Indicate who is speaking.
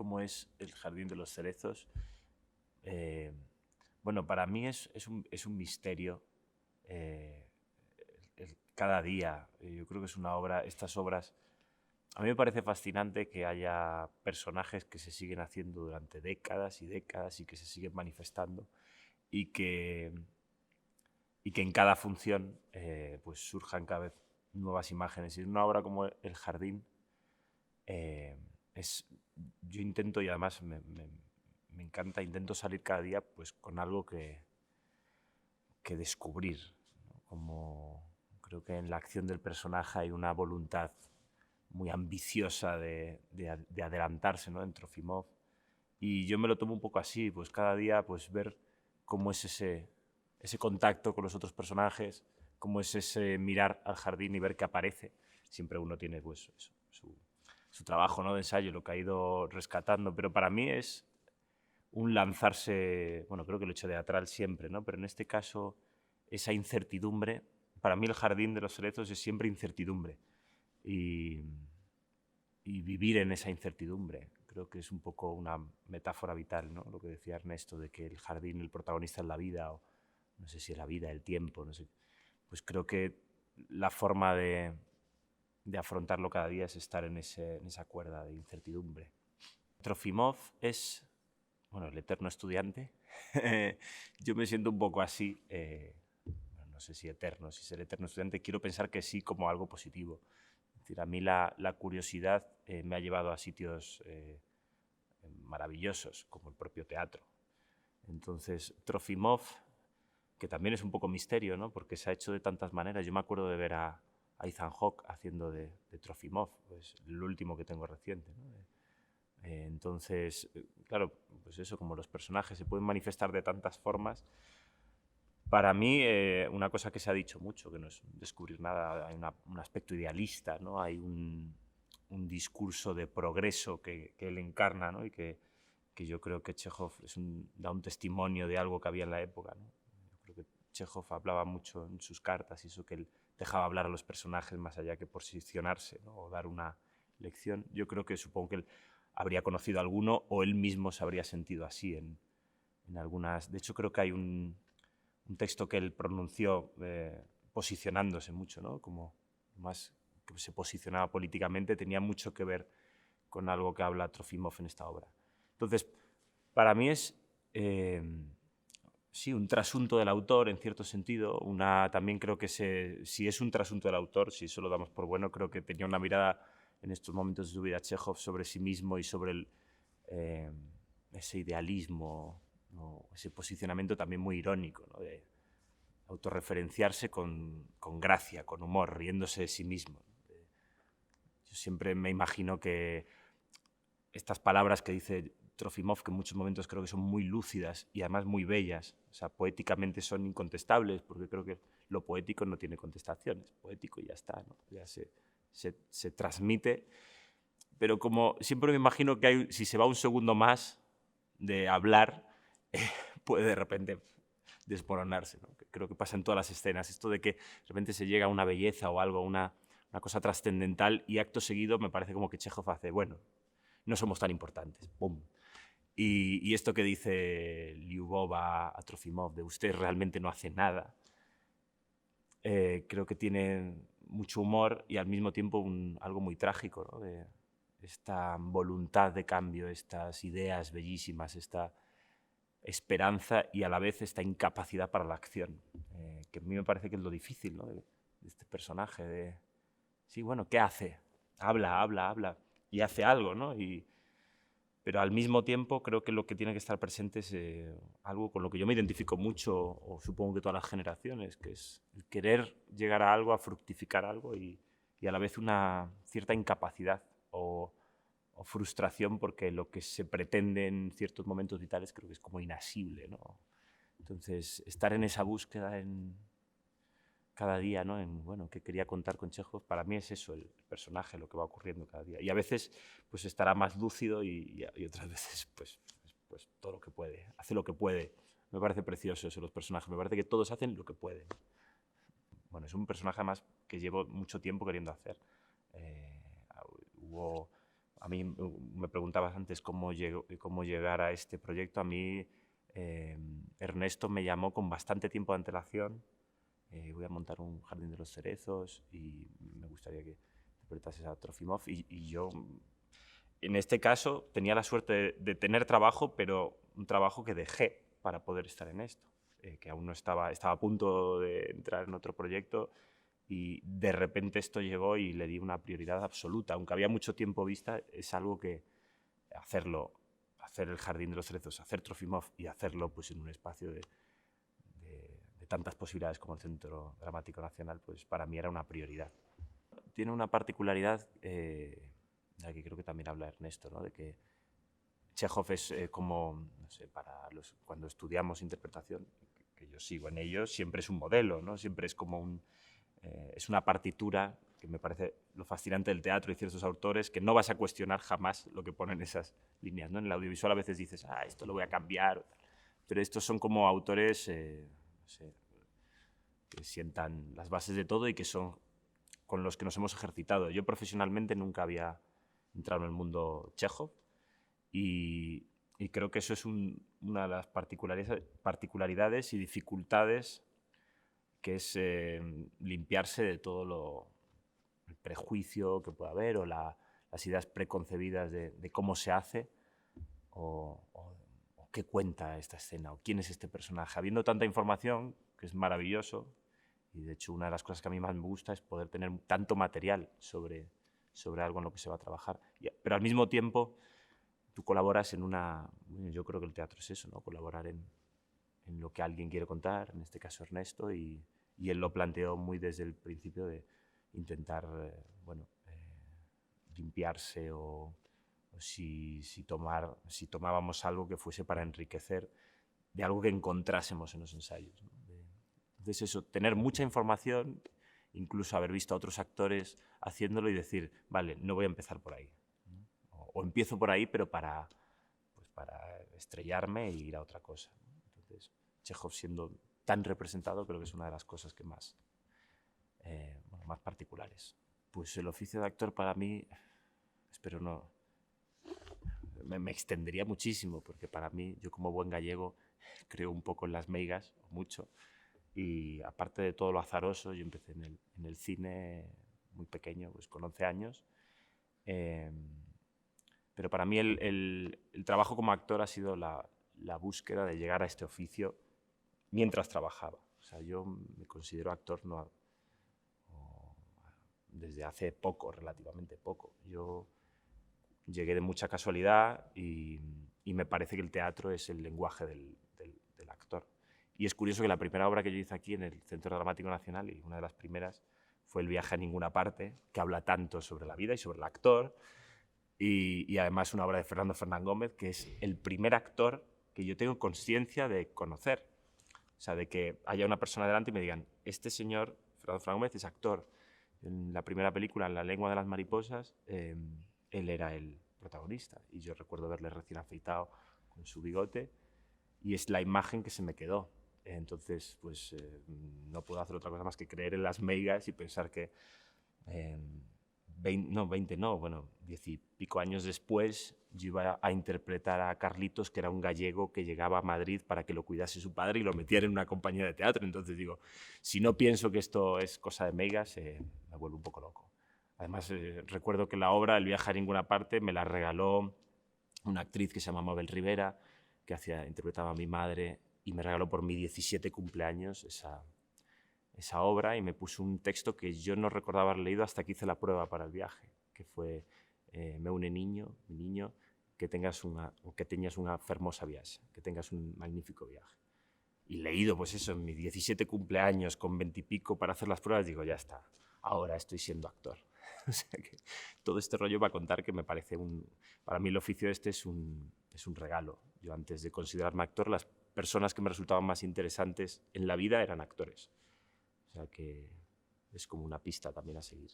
Speaker 1: cómo es el Jardín de los Cerezos, eh, bueno, para mí es un misterio cada día. Yo creo que es una obra, estas obras, a mí me parece fascinante que haya personajes que se siguen haciendo durante décadas y décadas y que se siguen manifestando y que, y que en cada función pues surjan cada vez nuevas imágenes. Y en una obra como El Jardín, eh, es, yo intento, y además me encanta, intento salir cada día pues con algo que descubrir, ¿no? Como creo que en la acción del personaje hay una voluntad muy ambiciosa de adelantarse, ¿no? En Trofimov. Y yo me lo tomo un poco así, pues cada día pues ver cómo es ese contacto con los otros personajes, cómo es ese mirar al jardín y ver que aparece. Siempre uno tiene pues eso, su trabajo, ¿no? De ensayo, lo que ha ido rescatando, pero para mí es un lanzarse, bueno, creo que lo he hecho teatral siempre, ¿no? Pero en este caso, esa incertidumbre, para mí el Jardín de los Cerezos es siempre incertidumbre. Y, y vivir en esa incertidumbre. Creo que es un poco una metáfora vital, ¿no? Lo que decía Ernesto, de que el jardín, el protagonista es la vida, o no sé si es la vida, el tiempo, no sé. Pues creo que la forma de afrontarlo cada día es estar en esa cuerda de incertidumbre. Trofimov es, bueno, el eterno estudiante. Yo me siento un poco así, no sé si eterno, si ser eterno estudiante, quiero pensar que sí como algo positivo. Es decir, a mí la curiosidad me ha llevado a sitios maravillosos, como el propio teatro. Entonces, Trofimov, que también es un poco misterio, ¿no? Porque se ha hecho de tantas maneras. Yo me acuerdo de ver a Ethan Hawke haciendo de Trofimov, pues el último que tengo reciente, ¿no? Entonces, claro, pues eso, como los personajes se pueden manifestar de tantas formas. Para mí, una cosa que se ha dicho mucho, que no es descubrir nada, hay un aspecto idealista, ¿no? Hay un discurso de progreso que él encarna, ¿no? Y que yo creo que Chekhov da un testimonio de algo que había en la época, ¿no? Yo creo que Chekhov hablaba mucho en sus cartas y eso, que él dejaba hablar a los personajes más allá que posicionarse, ¿no? O dar una lección. Yo creo que supongo que él habría conocido a alguno o él mismo se habría sentido así en algunas... De hecho, creo que hay un texto que él pronunció posicionándose mucho, ¿no? Como más que se posicionaba políticamente, tenía mucho que ver con algo que habla Trofimov en esta obra. Entonces, para mí es sí, un trasunto del autor, en cierto sentido. También creo que si es un trasunto del autor, si eso lo damos por bueno, creo que tenía una mirada en estos momentos de su vida Chekhov sobre sí mismo y sobre ese idealismo, ¿no? Ese posicionamiento también muy irónico, ¿no? De autorreferenciarse con gracia, con humor, riéndose de sí mismo. Yo siempre me imagino que estas palabras que dice Trofimov, que en muchos momentos creo que son muy lúcidas y además muy bellas, o sea, poéticamente son incontestables, porque creo que lo poético no tiene contestaciones, poético y ya está, ¿no? Ya se transmite, pero como siempre me imagino que si se va un segundo más de hablar, puede de repente desmoronarse, ¿no? Creo que pasa en todas las escenas, esto de que de repente se llega a una belleza o algo, una cosa trascendental y acto seguido me parece como que Chekhov hace, bueno, no somos tan importantes, ¡pum! Y esto que dice Lyubov a Trofimov, de usted realmente no hace nada, creo que tiene mucho humor y al mismo tiempo algo muy trágico, ¿no? De esta voluntad de cambio, estas ideas bellísimas, esta esperanza y a la vez esta incapacidad para la acción, que a mí me parece que es lo difícil, ¿no? de este personaje. Sí, bueno, ¿qué hace? Habla, habla, habla y hace algo, ¿no? Pero al mismo tiempo creo que lo que tiene que estar presente es algo con lo que yo me identifico mucho, o supongo que todas las generaciones, que es el querer llegar a algo, a fructificar algo y a la vez una cierta incapacidad o frustración porque lo que se pretende en ciertos momentos vitales creo que es como inasible, ¿no? Entonces, estar en esa búsqueda cada día, ¿no? Bueno, qué quería contar con Chekhov, para mí es eso, el personaje, lo que va ocurriendo cada día. Y a veces pues estará más lúcido y otras veces pues todo lo que puede, hace lo que puede. Me parece precioso eso, los personajes, me parece que todos hacen lo que pueden. Bueno, es un personaje además que llevo mucho tiempo queriendo hacer. Hubo a mí me preguntabas antes cómo llegar a este proyecto. A mí Ernesto me llamó con bastante tiempo de antelación. Voy a montar un jardín de los cerezos y me gustaría que interpretases a Trofimov. Y yo, en este caso, tenía la suerte de tener trabajo, pero un trabajo que dejé para poder estar en esto. Que aún no estaba a punto de entrar en otro proyecto y de repente esto llegó y le di una prioridad absoluta. Aunque había mucho tiempo vista, es algo que hacer el Jardín de los Cerezos, hacer Trofimov y hacerlo pues, en un espacio de tantas posibilidades como el Centro Dramático Nacional, pues para mí era una prioridad. Tiene una particularidad, de la que creo que también habla Ernesto, ¿no? De que Chekhov es como, no sé, cuando estudiamos interpretación, que yo sigo en ello, siempre es un modelo, ¿no? Siempre es como es una partitura, que me parece lo fascinante del teatro y ciertos autores, que no vas a cuestionar jamás lo que ponen esas líneas, ¿no? En el audiovisual a veces dices, esto lo voy a cambiar, pero estos son como autores no sé, que sientan las bases de todo y que son con los que nos hemos ejercitado. Yo profesionalmente nunca había entrado en el mundo Chekhov y creo que eso es una de las particularidades y dificultades, que es limpiarse de todo el prejuicio que pueda haber o las ideas preconcebidas de cómo se hace o qué cuenta esta escena o quién es este personaje. Habiendo tanta información, que es maravilloso, y de hecho una de las cosas que a mí más me gusta es poder tener tanto material sobre algo en lo que se va a trabajar. Pero al mismo tiempo tú colaboras yo creo que el teatro es eso, ¿no? Colaborar en lo que alguien quiere contar, en este caso Ernesto, y él lo planteó muy desde el principio de intentar limpiarse o si tomábamos algo que fuese para enriquecer de algo que encontrásemos en los ensayos, ¿no? Entonces eso, tener mucha información, incluso haber visto a otros actores haciéndolo y decir, vale, no voy a empezar por ahí, ¿no? O empiezo por ahí, pero para estrellarme e ir a otra cosa, ¿no? Entonces, Chekhov siendo tan representado, creo que es una de las cosas que más particulares. Pues el oficio de actor para mí, espero no... Me extendería muchísimo, porque para mí, yo como buen gallego, creo un poco en las meigas, mucho, y aparte de todo lo azaroso, yo empecé en el cine muy pequeño, pues con 11 años, pero para mí el trabajo como actor ha sido la búsqueda de llegar a este oficio mientras trabajaba. O sea, yo me considero actor desde hace poco, relativamente poco. Yo llegué de mucha casualidad y me parece que el teatro es el lenguaje del actor. Y es curioso que la primera obra que yo hice aquí en el Centro Dramático Nacional, y una de las primeras, fue El viaje a ninguna parte, que habla tanto sobre la vida y sobre el actor, y además una obra de Fernando Fernán Gómez, que es el primer actor que yo tengo conciencia de conocer. O sea, de que haya una persona delante y me digan, este señor, Fernando Fernán Gómez, es actor. En la primera película, En la lengua de las mariposas, él era el protagonista. Y yo recuerdo verle recién afeitado con su bigote y es la imagen que se me quedó. Entonces, pues no puedo hacer otra cosa más que creer en las meigas y pensar que 10 y pico años después yo iba a interpretar a Carlitos, que era un gallego que llegaba a Madrid para que lo cuidase su padre y lo metiera en una compañía de teatro. Entonces digo, si no pienso que esto es cosa de meigas, me vuelvo un poco loco. Además, recuerdo que la obra El viaje a ninguna parte me la regaló una actriz que se llama Mabel Rivera, que interpretaba a mi madre, y me regaló por mi 17 cumpleaños esa obra, y me puso un texto que yo no recordaba haber leído hasta que hice la prueba para el viaje, que fue me une niño, mi niño, que teñas unha fermosa viaxe, que tengas un magnífico viaje. Y leído, pues eso, en mis 17 cumpleaños, con 20 y pico, para hacer las pruebas, digo, ya está, ahora estoy siendo actor. O sea que todo este rollo va a contar que me parece para mí el oficio este es un regalo. Yo antes de considerarme actor, las personas que me resultaban más interesantes en la vida eran actores. O sea que es como una pista también a seguir.